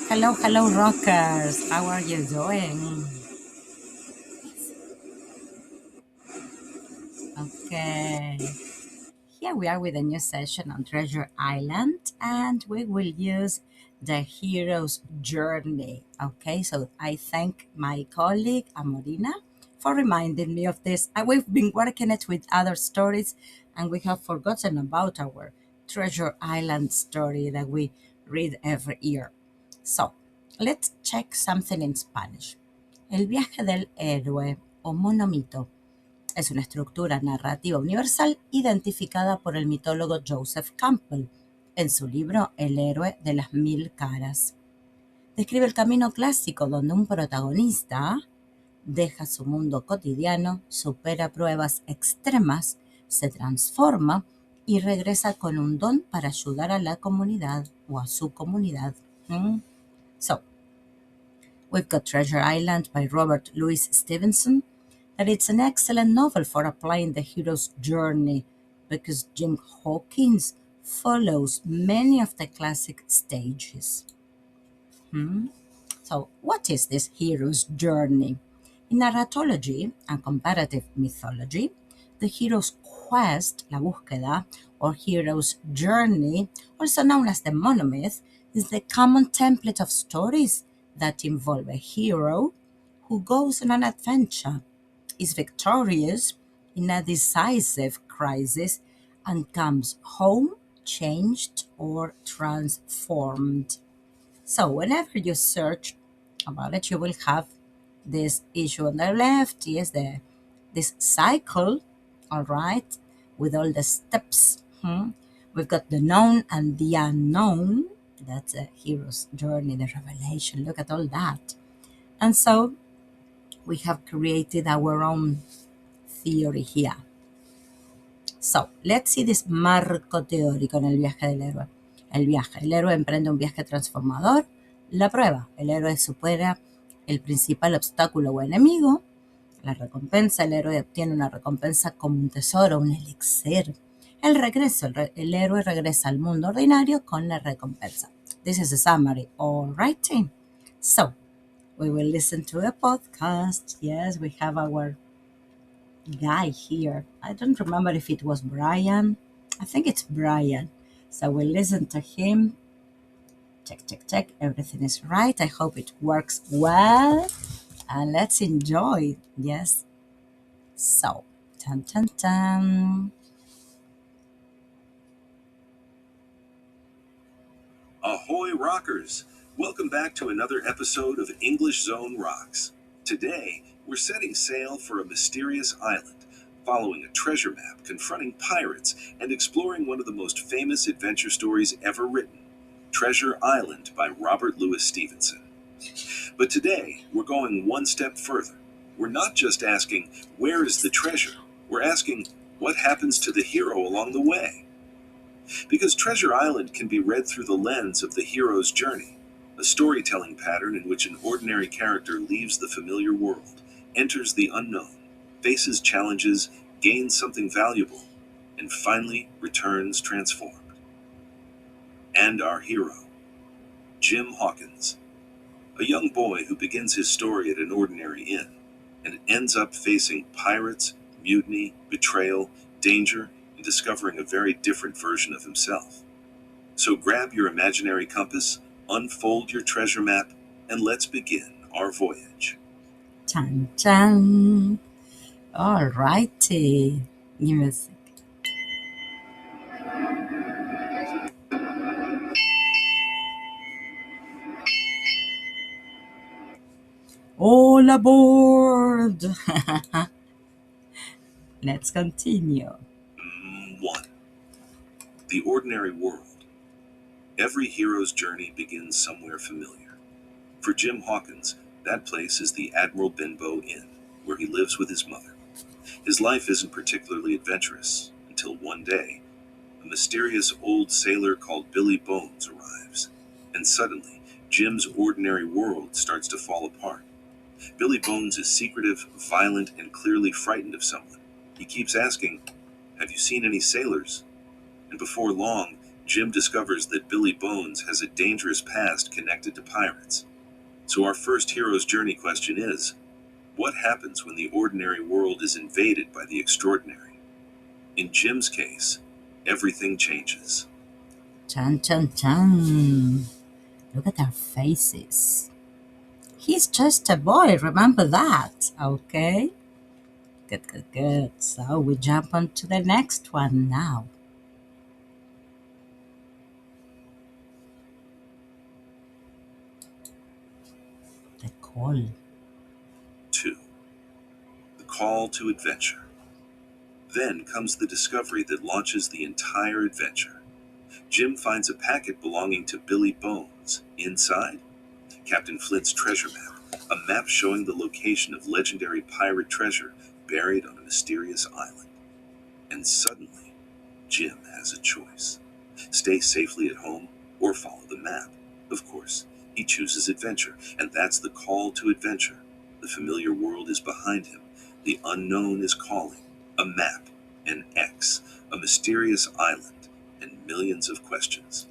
Hello, hello, rockers. How are you doing? Okay. Here we are with a new session on Treasure Island, and we will use the hero's journey. Okay, so I thank my colleague Amorina for reminding me of this. We've been working it with other stories, and we have forgotten about our Treasure Island story that we read every year. So let's check something in Spanish. El viaje del héroe o monomito es una estructura narrativa universal identificada por el mitólogo Joseph Campbell en su libro El héroe de las mil caras. Describe el camino clásico donde un protagonista deja su mundo cotidiano, supera pruebas extremas, se transforma y regresa con un don para ayudar a la comunidad o a su comunidad. So, we've got Treasure Island by Robert Louis Stevenson, that it's an excellent novel for applying the hero's journey because Jim Hawkins follows many of the classic stages. So, what is this hero's journey? In narratology and comparative mythology, the hero's quest, la búsqueda, or hero's journey, also known as the monomyth, is the common template of stories that involve a hero who goes on an adventure, is victorious in a decisive crisis, and comes home changed or transformed. So whenever you search about it, you will have this issue on the left. Yes, this cycle, all right, with all the steps. We've got the known and the unknown. That's a hero's journey, the revelation. Look at all that. And so we have created our own theory here. So, let's see this marco teórico en el viaje del héroe. El viaje. El héroe emprende un viaje transformador. La prueba. El héroe supera el principal obstáculo o enemigo. La recompensa. El héroe obtiene una recompensa como un tesoro, un elixir. El regreso. El héroe regresa al mundo ordinario con la recompensa. This is a summary. All right, team. So, we will listen to a podcast. Yes, we have our guy here. I don't remember if it was Brian. I think it's Brian. So we'll listen to him. Check, check, check. Everything is right. I hope it works well. And let's enjoy. Yes. So, tan, tan, tan. Ahoy, rockers! Welcome back to another episode of English Zone Rocks. Today, we're setting sail for a mysterious island, following a treasure map, confronting pirates, and exploring one of the most famous adventure stories ever written, Treasure Island by Robert Louis Stevenson. But today, we're going one step further. We're not just asking, where is the treasure? We're asking, what happens to the hero along the way? Because Treasure Island can be read through the lens of the hero's journey, a storytelling pattern in which an ordinary character leaves the familiar world, enters the unknown, faces challenges, gains something valuable, and finally returns transformed. And our hero, Jim Hawkins, a young boy who begins his story at an ordinary inn, and ends up facing pirates, mutiny, betrayal, danger, and discovering a very different version of himself. So grab your imaginary compass, unfold your treasure map, and let's begin our voyage. Chan, chan. All righty. Music. All aboard. Let's continue. 1. The ordinary world. Every hero's journey begins somewhere familiar. For Jim Hawkins, that place is the Admiral Benbow Inn, where he lives with his mother. His life isn't particularly adventurous until one day, a mysterious old sailor called Billy Bones arrives, and suddenly Jim's ordinary world starts to fall apart. Billy Bones is secretive, violent, and clearly frightened of someone. He keeps asking, "Have you seen any sailors?" And before long, Jim discovers that Billy Bones has a dangerous past connected to pirates. So our first hero's journey question is, what happens when the ordinary world is invaded by the extraordinary? In Jim's case, everything changes. Chun chun chun. Look at their faces. He's just a boy, remember that, okay? Good, good, good. So we jump on to the next one now. The call. 2. The call to adventure. Then comes the discovery that launches the entire adventure. Jim finds a packet belonging to Billy Bones. Inside, Captain Flint's treasure map, a map showing the location of legendary pirate treasure buried on a mysterious island. And suddenly, Jim has a choice. Stay safely at home or follow the map. Of course, he chooses adventure, and that's the call to adventure. The familiar world is behind him. The unknown is calling. A map, an X, a mysterious island, and millions of questions.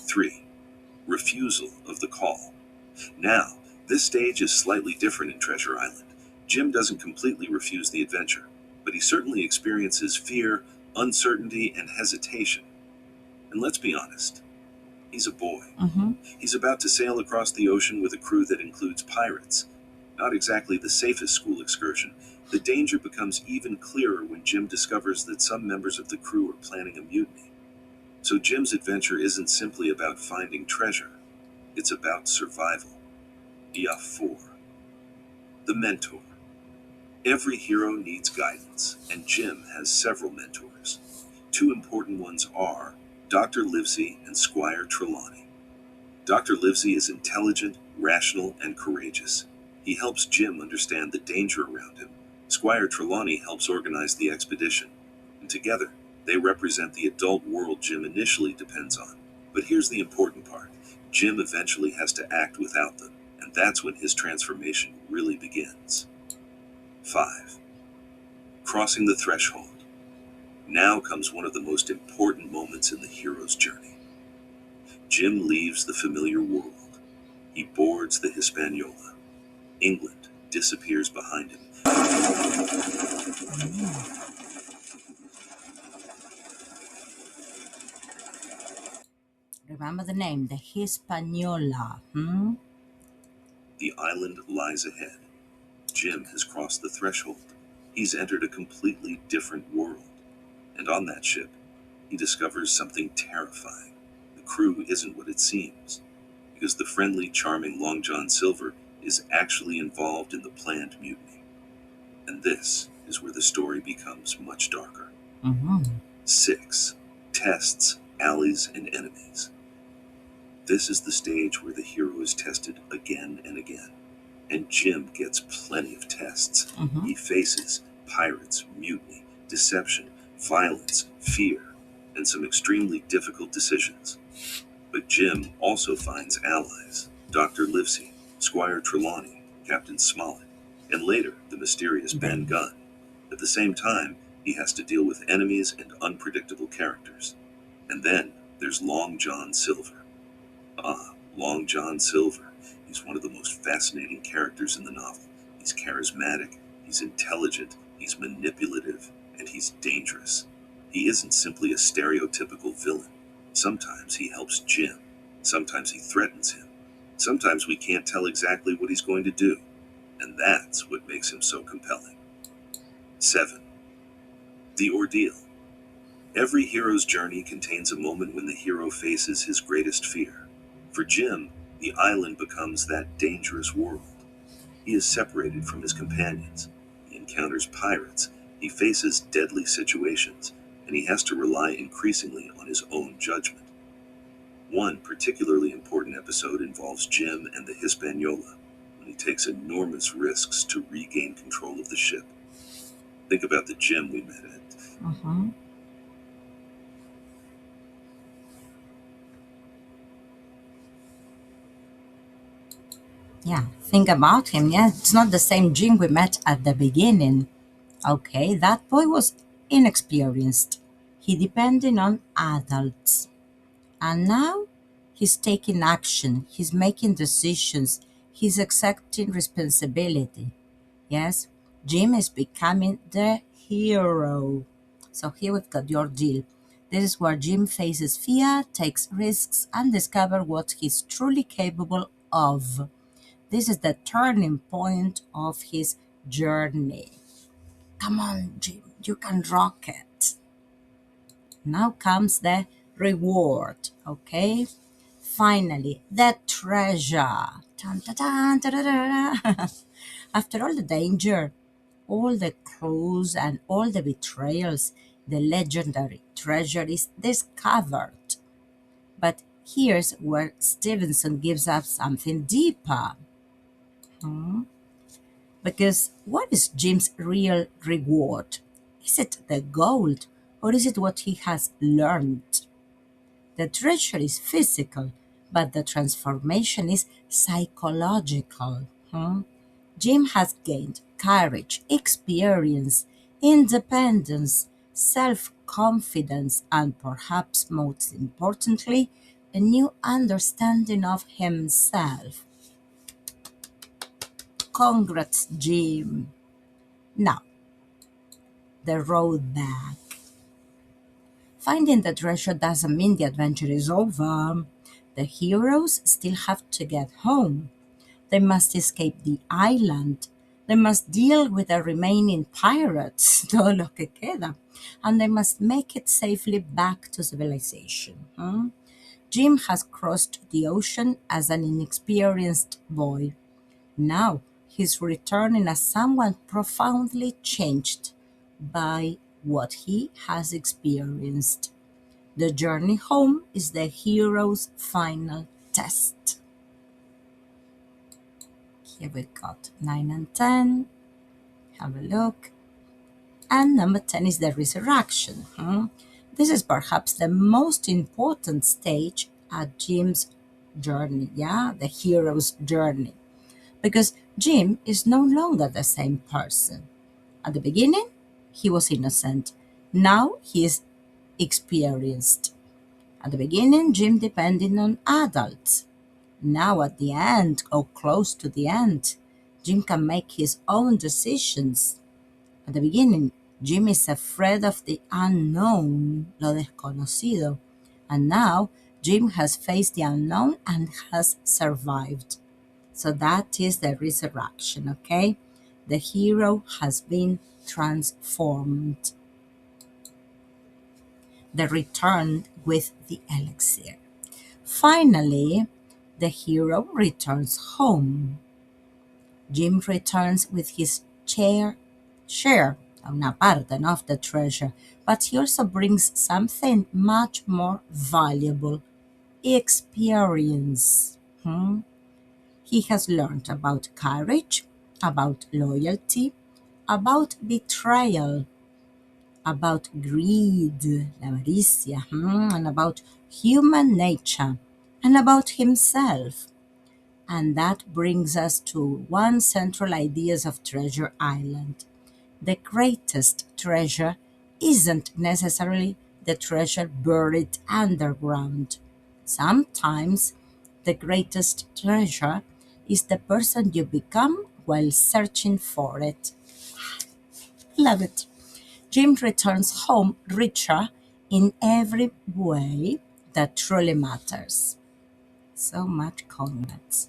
3. Refusal of the call. Now, this stage is slightly different in Treasure Island. Jim doesn't completely refuse the adventure, but he certainly experiences fear, uncertainty, and hesitation. And let's be honest, he's a boy. He's about to sail across the ocean with a crew that includes pirates. Not exactly the safest school excursion. The danger becomes even clearer when Jim discovers that some members of the crew are planning a mutiny. So Jim's adventure isn't simply about finding treasure, it's about survival. 4. The mentor. Every hero needs guidance, and Jim has several mentors. 2 important ones are Dr. Livesey and Squire Trelawney. Dr. Livesey is intelligent, rational, and courageous. He helps Jim understand the danger around him. Squire Trelawney helps organize the expedition, and together, they represent the adult world Jim initially depends on. But here's the important part. Jim eventually has to act without them, and that's when his transformation really begins. 5. Crossing the threshold. Now comes one of the most important moments in the hero's journey. Jim leaves the familiar world. He boards the Hispaniola. England disappears behind him. Remember the name, the Hispaniola. The island lies ahead. Jim has crossed the threshold. He's entered a completely different world. And on that ship, he discovers something terrifying. The crew isn't what it seems, because the friendly, charming Long John Silver is actually involved in the planned mutiny. And this is where the story becomes much darker. 6. Tests, allies, and enemies. This is the stage where the hero is tested again and again. And Jim gets plenty of tests. He faces pirates, mutiny, deception, violence, fear, and some extremely difficult decisions. But Jim also finds allies, Dr. Livesey, Squire Trelawney, Captain Smollett, and later the mysterious Ben Gunn. At the same time, he has to deal with enemies and unpredictable characters. And then there's Long John Silver. Long John Silver. He's one of the most fascinating characters in the novel. He's charismatic, he's intelligent, he's manipulative, and he's dangerous. He isn't simply a stereotypical villain. Sometimes he helps Jim. Sometimes he threatens him. Sometimes we can't tell exactly what he's going to do. And that's what makes him so compelling. 7. The ordeal. Every hero's journey contains a moment when the hero faces his greatest fear. For Jim, the island becomes that dangerous world. He is separated from his companions. He encounters pirates. He faces deadly situations, and he has to rely increasingly on his own judgment. One particularly important episode involves Jim and the Hispaniola, when he takes enormous risks to regain control of the ship. Think about the Jim we met at. Yeah, think about him. Yeah, it's not the same Jim we met at the beginning. Okay, that boy was inexperienced. He depended on adults. And now he's taking action, he's making decisions, he's accepting responsibility. Yes, Jim is becoming the hero. So here we've got your deal. This is where Jim faces fear, takes risks, and discovers what he's truly capable of. This is the turning point of his journey. Come on, Jim, you can rock it. Now comes the reward, okay? Finally, the treasure. Dun, dun, dun, dun, dun, dun, dun. After all the danger, all the clues, and all the betrayals, the legendary treasure is discovered. But here's where Stevenson gives us something deeper. Hmm? Because what is Jim's real reward? Is it the gold, or is it what he has learned? The treasure is physical, but the transformation is psychological. Jim has gained courage, experience, independence, self confidence, and perhaps most importantly, a new understanding of himself. Congrats, Jim. Now, the road back. Finding the treasure doesn't mean the adventure is over. The heroes still have to get home. They must escape the island. They must deal with the remaining pirates, todo lo que queda, and they must make it safely back to civilization. Jim has crossed the ocean as an inexperienced boy. Now he's returning as someone profoundly changed by what he has experienced. The journey home is the hero's final test. Here we got 9 and 10. Have a look. And number 10 is the resurrection. This is perhaps the most important stage at Jim's journey, the hero's journey. Because Jim is no longer the same person. At the beginning, he was innocent. Now he is experienced. At the beginning, Jim depended on adults. Now at the end, or close to the end, Jim can make his own decisions. At the beginning, Jim is afraid of the unknown, lo desconocido. And now, Jim has faced the unknown and has survived. So that is the resurrection, okay? The hero has been transformed. The return with the elixir. Finally, the hero returns home. Jim returns with his share, una parte of the treasure, but he also brings something much more valuable, experience. He has learned about courage, about loyalty, about betrayal, about greed, la avaricia, and about human nature, and about himself. And that brings us to one central idea of Treasure Island. The greatest treasure isn't necessarily the treasure buried underground. Sometimes the greatest treasure is the person you become while searching for it. Love it. Jim returns home richer in every way that truly matters. So much congrats.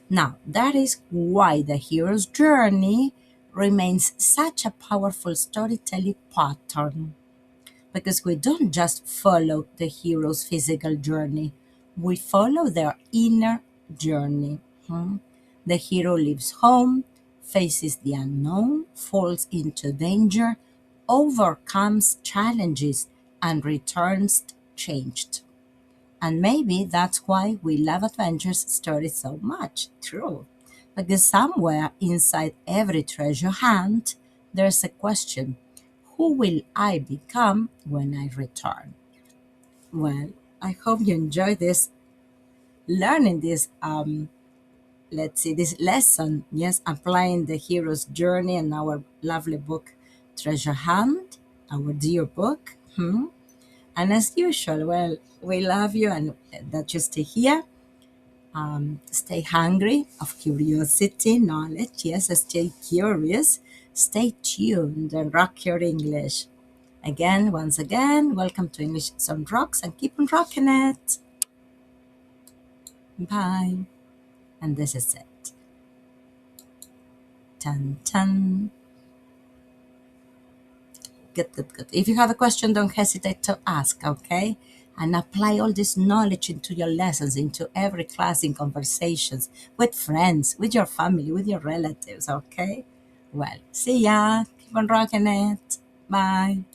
Now, that is why the hero's journey remains such a powerful storytelling pattern. Because we don't just follow the hero's physical journey, we follow their inner journey. The hero leaves home, faces the unknown, falls into danger, overcomes challenges, and returns changed. And maybe that's why we love adventure stories so much. True. Because somewhere inside every treasure hunt, there's a question: who will I become when I return? Well, I hope you enjoy this, learning this, this lesson. Yes, applying the hero's journey in our lovely book, Treasure Hunt, our dear book. And as usual, well, we love you and that you stay here. Stay hungry of curiosity, knowledge. Yes, stay curious. Stay tuned and rock your English. Again, once again, welcome to English Zone Rocks and keep on rocking it. Bye. And this is it. Tan tan. Good, good, good. If you have a question, don't hesitate to ask, okay? And apply all this knowledge into your lessons, into every class, in conversations with friends, with your family, with your relatives, okay? Well, see ya. Keep on rocking it. Bye.